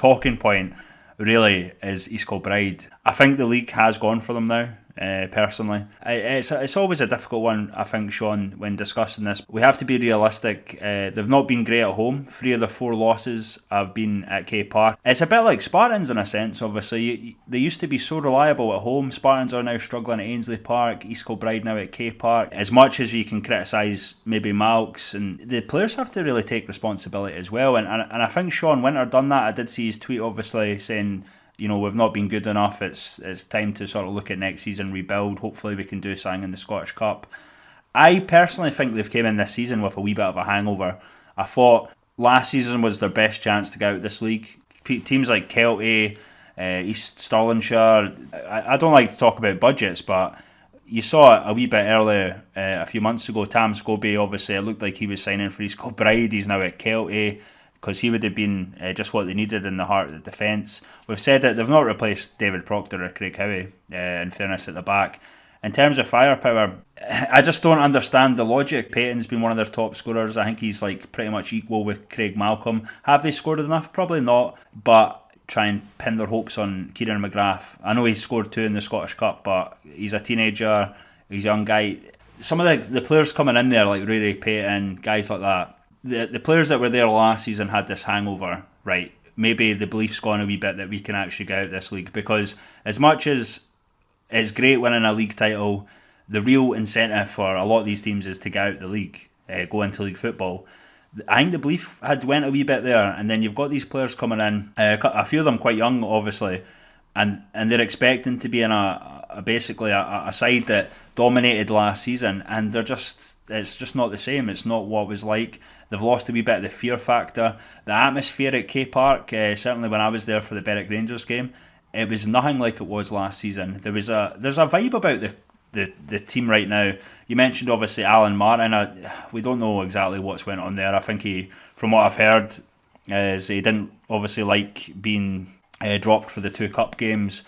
talking point really is East Kilbride. I think the league has gone for them now. Personally, it's always a difficult one, I think, Shaun, when discussing this. We have to be realistic. They've not been great at home. 3 of the 4 losses have been at K Park. It's a bit like Spartans in a sense, obviously. They used to be so reliable at home. Spartans are now struggling at Ainsley Park, East Kilbride now at K Park. As much as you can criticise maybe Malks, and the players have to really take responsibility as well. And I think Shaun Winter done that. I did see his tweet, obviously, saying, we've not been good enough. It's time to sort of look at next season, rebuild. Hopefully we can do something in the Scottish Cup. I personally think they've came in this season with a wee bit of a hangover. I thought last season was their best chance to get out of this league. Teams like Kelty, East Stirlingshire, I don't like to talk about budgets, but you saw it a wee bit earlier, a few months ago. Tam Scobie, obviously, it looked like he was signing for East Kilbride. He's now at Kelty, because he would have been just what they needed in the heart of the defence. We've said that they've not replaced David Proctor or Craig Howie, in fairness, at the back. In terms of firepower, I just don't understand the logic. Payton's been one of their top scorers. I think he's like pretty much equal with Craig Malcolm. Have they scored enough? Probably not, but try and pin their hopes on Kieran McGrath. I know he scored 2 in the Scottish Cup, but he's a teenager, he's a young guy. Some of the players coming in there, like Ray Payton, guys like that, the players that were there last season had this hangover, right? Maybe the belief's gone a wee bit that we can actually get out of this league, because as much as it's great winning a league title, the real incentive for a lot of these teams is to get out of the league, go into league football. I think the belief had went a wee bit there, and then you've got these players coming in, a few of them quite young, obviously, and they're expecting to be in basically a side that dominated last season, and it's just not the same. It's not what it was like. They've lost a wee bit of the fear factor. The atmosphere at K Park, certainly when I was there for the Berwick Rangers game, it was nothing like it was last season. There's a vibe about the team right now. You mentioned obviously Alan Martin. We don't know exactly what's went on there. I think from what I've heard, is he didn't obviously like being dropped for the 2 cup games.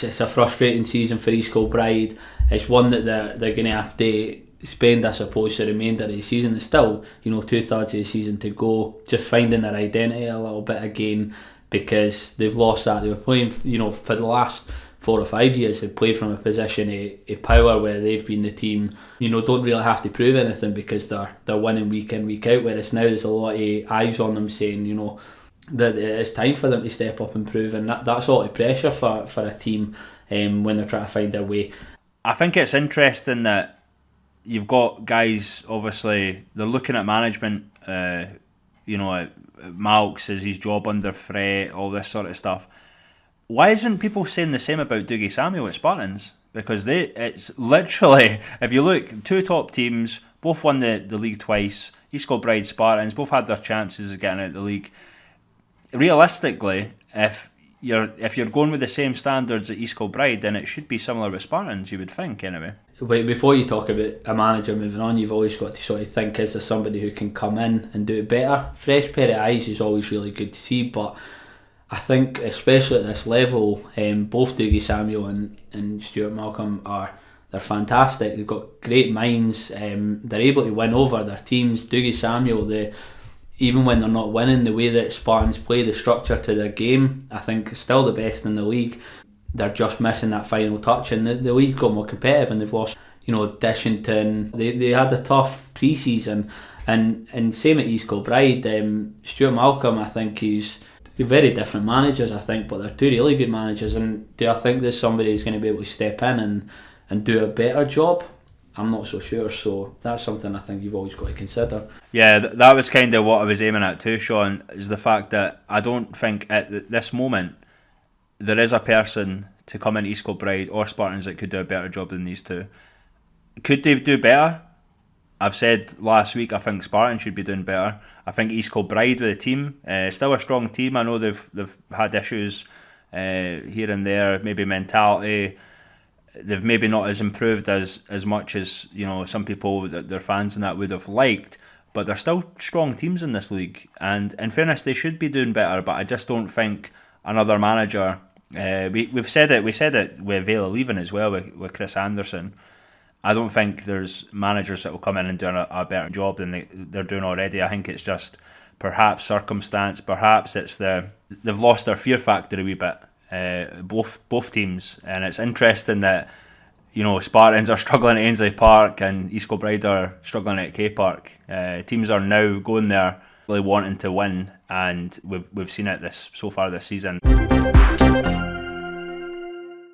It's a frustrating season for East Kilbride. It's one that they're going to have to spend, I suppose, the remainder of the season. There's still 2/3 of the season to go, just finding their identity a little bit again, because they've lost that. They were playing, for the last 4 or 5 years, they've played from a position of power where they've been the team, don't really have to prove anything because they're winning week in, week out, whereas now there's a lot of eyes on them saying, that it's time for them to step up and prove, and that's a lot of pressure for a team when they're trying to find their way. I think it's interesting that you've got guys, obviously, they're looking at management, Malks is his job under threat, all this sort of stuff. Why isn't people saying the same about Dougie Samuel at Spartans? Because it's literally, if you look, 2 top teams, both won the league twice. East Kilbride, Spartans, both had their chances of getting out of the league. Realistically, if you're going with the same standards at East Kilbride, then it should be similar with Spartans, you would think, anyway. Wait, before you talk about a manager moving on, you've always got to sort of think, is there somebody who can come in and do it better? Fresh pair of eyes is always really good to see, but I think especially at this level, both Dougie Samuel and Stuart Malcolm they're fantastic. They've got great minds. They're able to win over their teams. Dougie Samuel, even when they're not winning, the way that Spartans play, the structure to their game, I think is still the best in the league. They're just missing that final touch, and the league got more competitive, and they've lost, Dishington. They had a tough pre-season, and same at East Kilbride. Stuart Malcolm, I think he's very different managers, I think, but they're 2 really good managers. And do I think there's somebody who's going to be able to step in and do a better job? I'm not so sure, so that's something I think you've always got to consider. Yeah, that was kind of what I was aiming at too, Shaun, is the fact that I don't think at this moment there is a person to come in East Kilbride or Spartans that could do a better job than these 2. Could they do better? I've said last week I think Spartans should be doing better. I think East Kilbride with the team, still a strong team. I know they've had issues here and there, maybe mentality. They've maybe not as improved as much as some people that their fans and that would have liked, but they're still strong teams in this league, and in fairness they should be doing better. But I just don't think another manager, we said it with Vela leaving as well, with Chris Anderson. I don't think there's managers that will come in and do a better job than they're doing already. I think it's just perhaps circumstance, perhaps it's they've lost their fear factor a wee bit. Both teams, and it's interesting that Spartans are struggling at Ainsley Park and East Kilbride are struggling at K Park. Teams are now going there really wanting to win, and we've seen it so far this season.